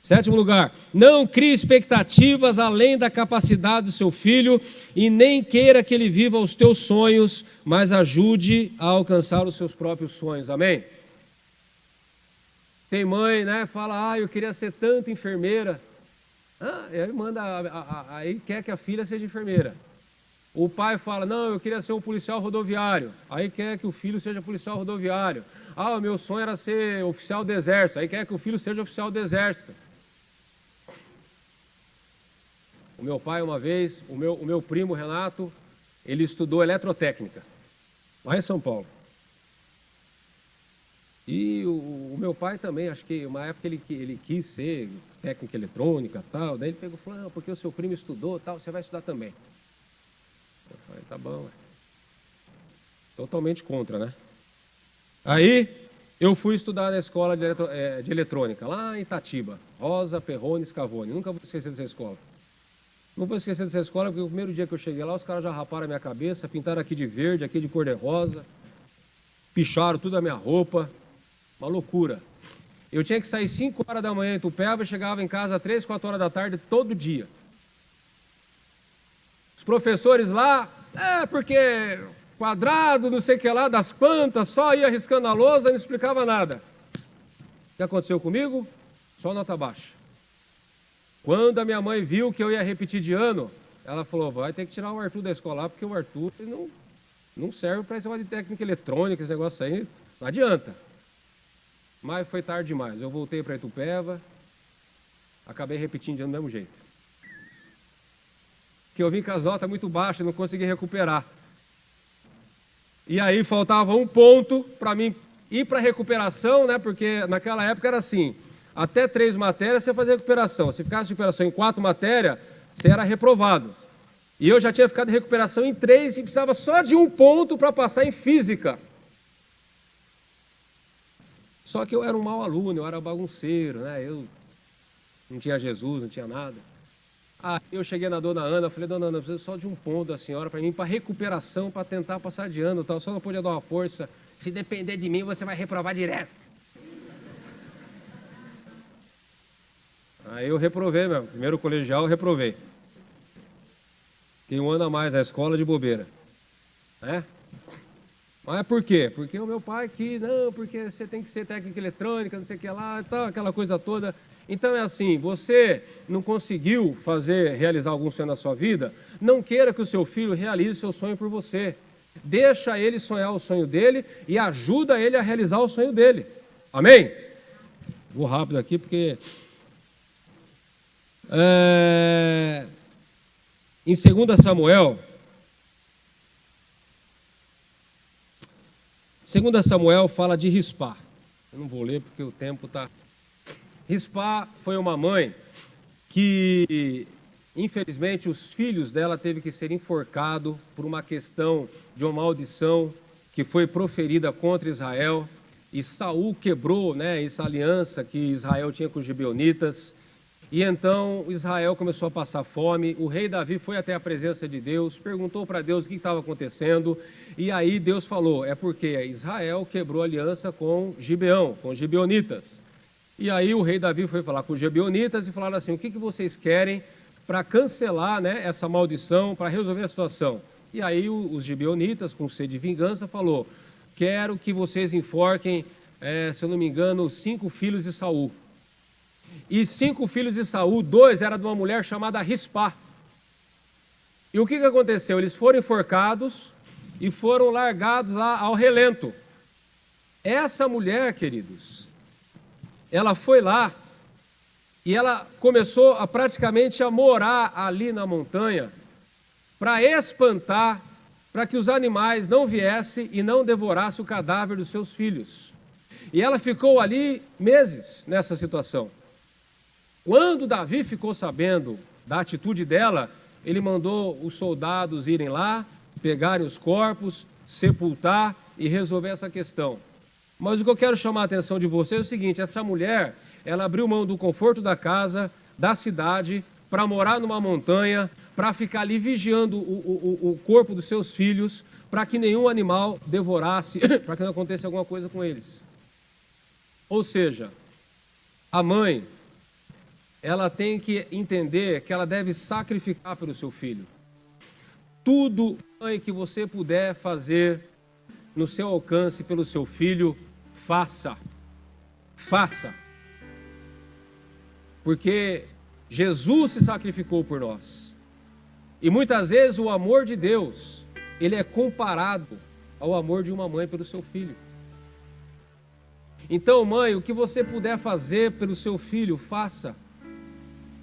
7º lugar. Não crie expectativas além da capacidade do seu filho e nem queira que ele viva os teus sonhos, mas ajude a alcançar os seus próprios sonhos. Amém? Tem mãe, fala, eu queria ser tanta enfermeira. Ele manda, aí quer que a filha seja enfermeira. O pai fala, não, eu queria ser um policial rodoviário. Aí quer que o filho seja policial rodoviário. O meu sonho era ser oficial do exército. Aí quer que o filho seja oficial do exército. O meu pai, uma vez, o meu primo Renato, ele estudou eletrotécnica, lá em São Paulo. E o meu pai também, acho que uma época ele quis ser técnica eletrônica e tal. Daí ele pegou e falou, não, porque o seu primo estudou tal, você vai estudar também. Eu falei, tá bom. Totalmente contra, Aí, Eu fui estudar na escola de eletrônica, lá em Itatiba, Rosa Perrone Scavone. Nunca vou esquecer dessa escola. Não vou esquecer dessa escola, porque o primeiro dia que eu cheguei lá, os caras já raparam a minha cabeça, pintaram aqui de verde, aqui de cor-de-rosa, picharam tudo a minha roupa, uma loucura. Eu tinha que sair 5 horas da manhã em Itupeva e chegava em casa 3, 4 horas da tarde todo dia. Os professores lá, porque quadrado, não sei o que lá, das quantas, só ia riscando a lousa e não explicava nada. O que aconteceu comigo? Só nota baixa. Quando a minha mãe viu que eu ia repetir de ano, ela falou, vai ter que tirar o Arthur da escola lá, porque o Arthur não serve para esse negócio de técnica eletrônica, esse negócio aí, não adianta. Mas foi tarde demais. Eu voltei para Itupeva, acabei repetindo de ano do mesmo jeito. Que eu vim com as notas muito baixas e não consegui recuperar. E aí faltava um ponto para mim ir para a recuperação, né? Porque naquela época era assim, até 3 matérias você fazia recuperação. Se ficasse de recuperação em 4 matérias, você era reprovado. E eu já tinha ficado em recuperação em 3 e precisava só de um ponto para passar em física. Só que eu era um mau aluno, eu era bagunceiro, né? Eu não tinha Jesus, não tinha nada. Aí eu cheguei na dona Ana, falei, dona Ana, eu preciso só de um ponto da senhora para mim, para recuperação, para tentar passar de ano, tal. Só não podia dar uma força. Se depender de mim, você vai reprovar direto. Aí eu reprovei mesmo. Primeiro colegial eu reprovei. Fiquei 1 ano a mais na escola de bobeira. Né? Mas por quê? Porque o meu pai que, não, porque você tem que ser técnica eletrônica, não sei o que lá, tal, aquela coisa toda. Então é assim, você não conseguiu realizar algum sonho na sua vida, não queira que o seu filho realize o seu sonho por você. Deixa ele sonhar o sonho dele e ajuda ele a realizar o sonho dele. Amém? Vou rápido aqui porque... Em 2 Samuel... 2 Samuel fala de Rispá. Eu não vou ler porque o tempo está... Rispá foi uma mãe que, infelizmente, os filhos dela teve que ser enforcados por uma questão de uma maldição que foi proferida contra Israel. E Saul quebrou, né, essa aliança que Israel tinha com os gibeonitas. E então Israel começou a passar fome. O rei Davi foi até a presença de Deus, perguntou para Deus o que estava acontecendo. E aí Deus falou, é porque Israel quebrou aliança com Gibeão, com os gibeonitas. E aí o rei Davi foi falar com os gibeonitas e falaram assim, o que vocês querem para cancelar, né, essa maldição, para resolver a situação? E aí os gibeonitas, com sede de vingança, falou, quero que vocês enforquem, se eu não me engano, 5 filhos de Saul. E 5 filhos de Saul, 2 eram de uma mulher chamada Rispá. E o que aconteceu? Eles foram enforcados e foram largados lá ao relento. Essa mulher, queridos, ela foi lá e ela começou a praticamente a morar ali na montanha para espantar, para que os animais não viessem e não devorassem o cadáver dos seus filhos. E ela ficou ali meses nessa situação. Quando Davi ficou sabendo da atitude dela, ele mandou os soldados irem lá, pegarem os corpos, sepultar e resolver essa questão. Mas o que eu quero chamar a atenção de vocês é o seguinte, essa mulher, ela abriu mão do conforto da casa, da cidade, para morar numa montanha, para ficar ali vigiando o corpo dos seus filhos, para que nenhum animal devorasse, para que não aconteça alguma coisa com eles. Ou seja, a mãe, ela tem que entender que ela deve sacrificar pelo seu filho. Tudo, mãe, que você puder fazer no seu alcance pelo seu filho, faça. Faça. Porque Jesus se sacrificou por nós. E muitas vezes o amor de Deus, ele é comparado ao amor de uma mãe pelo seu filho. Então, mãe, o que você puder fazer pelo seu filho, faça.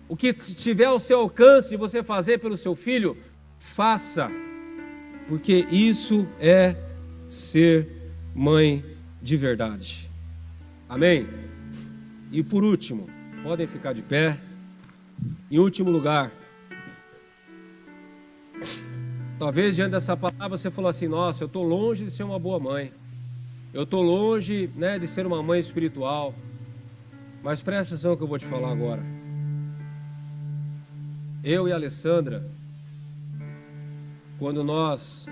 O que estiver ao seu alcance de você fazer pelo seu filho, faça. Porque isso é ser mãe de verdade. Amém? E por último, podem ficar de pé. Em último lugar, talvez diante dessa palavra você falou assim, nossa, eu estou longe de ser uma boa mãe. Eu estou longe, de ser uma mãe espiritual, mas presta atenção no que eu vou te falar agora. Eu e a Alessandra, quando nós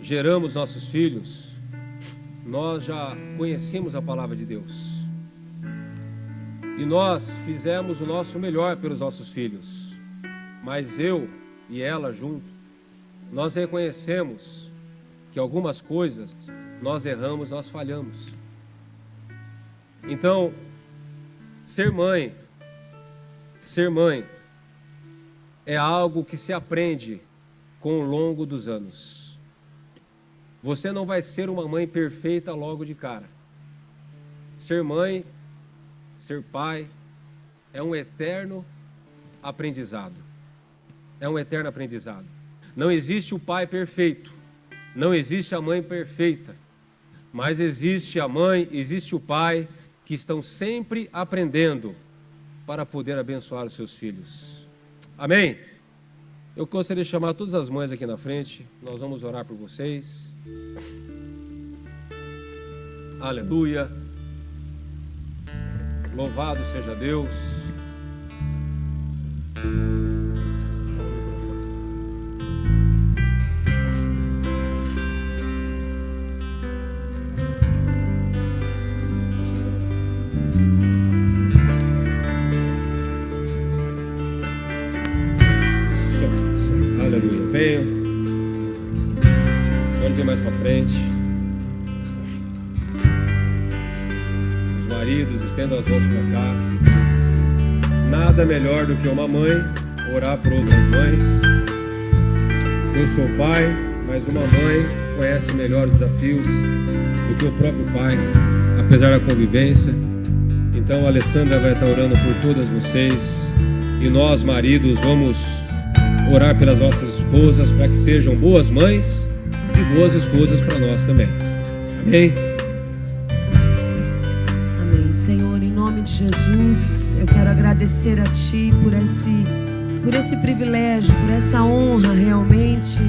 geramos nossos filhos, nós já conhecemos a palavra de Deus. E nós fizemos o nosso melhor pelos nossos filhos. Mas eu e ela junto, nós reconhecemos que algumas coisas nós erramos, nós falhamos. Então, ser mãe é algo que se aprende com o longo dos anos. Você não vai ser uma mãe perfeita logo de cara. Ser mãe, ser pai, é um eterno aprendizado. É um eterno aprendizado. Não existe o pai perfeito, não existe a mãe perfeita, mas existe a mãe, existe o pai que estão sempre aprendendo para poder abençoar os seus filhos. Amém? Eu gostaria de chamar todas as mães aqui na frente. Nós vamos orar por vocês. Aleluia. Louvado seja Deus. Aleluia. Venham. Pode vir mais para frente. Os maridos, estendam as mãos para cá. Nada melhor do que uma mãe orar por outras mães. Eu sou pai, mas uma mãe conhece melhor os desafios do que o próprio pai, apesar da convivência. Então a Alessandra vai estar orando por todas vocês. E nós, maridos, vamos orar pelas nossas esposas para que sejam boas mães e boas esposas para nós também. Amém? Amém. Senhor, em nome de Jesus, eu quero agradecer a Ti por esse privilégio, por essa honra realmente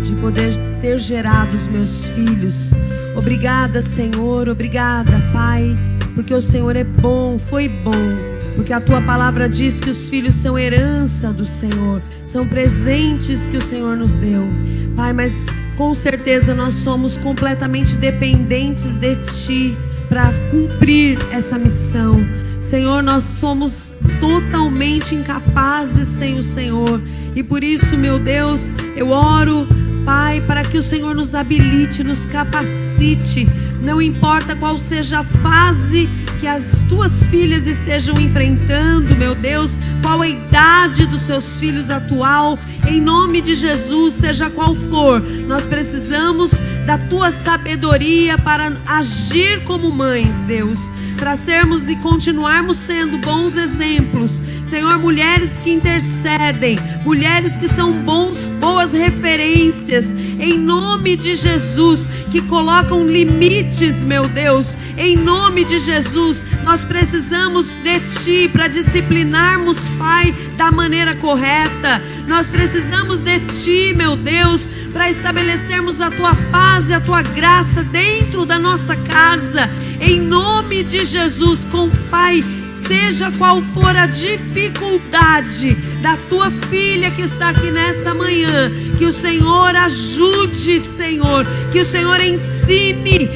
de poder ter gerado os meus filhos. Obrigada, Senhor, obrigada, Pai, porque o Senhor é bom, foi bom. Porque a Tua palavra diz que os filhos são herança do Senhor, são presentes que o Senhor nos deu. Pai, mas com certeza nós somos completamente dependentes de Ti para cumprir essa missão. Senhor, nós somos totalmente incapazes sem o Senhor. E por isso, meu Deus, eu oro, Pai, para que o Senhor nos habilite, nos capacite. Não importa qual seja a fase que as Tuas filhas estejam enfrentando, meu Deus, qual a idade dos seus filhos atual, em nome de Jesus, seja qual for, nós precisamos da Tua sabedoria para agir como mães, Deus, para sermos e continuarmos sendo bons exemplos. Senhor, mulheres que intercedem, mulheres que são boas referências, em nome de Jesus, que colocam limites, meu Deus, em nome de Jesus, nós precisamos de Ti para disciplinarmos, Pai, da maneira correta. Nós precisamos de Ti, meu Deus, para estabelecermos a Tua paz e a Tua graça dentro da nossa casa, em nome de Jesus, com Pai. Seja qual for a dificuldade da Tua filha que está aqui nessa manhã, que o Senhor ajude, Senhor, que o Senhor ensine,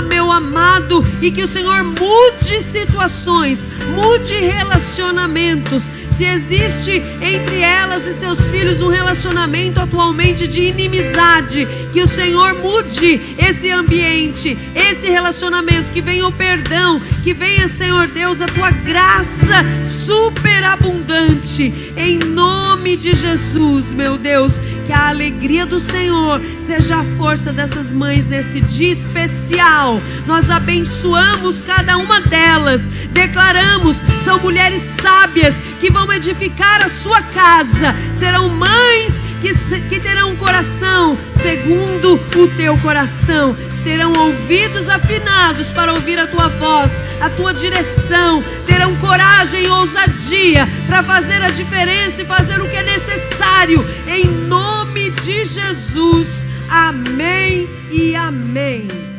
meu amado, e que o Senhor mude situações, mude relacionamentos. Se existe entre elas e seus filhos um relacionamento atualmente de inimizade, que o Senhor mude esse ambiente, esse relacionamento, que venha o perdão, que venha, Senhor Deus, a Tua graça superabundante, em nome de Jesus, meu Deus, que a alegria do Senhor seja a força dessas mães nesse dia especial. Nós abençoamos cada uma delas, declaramos, são mulheres sábias que vão edificar a sua casa, serão mães que terão um coração segundo o Teu coração, terão ouvidos afinados para ouvir a Tua voz, a Tua direção, terão coragem e ousadia para fazer a diferença e fazer o que é necessário, em nome de Jesus. Amém e amém.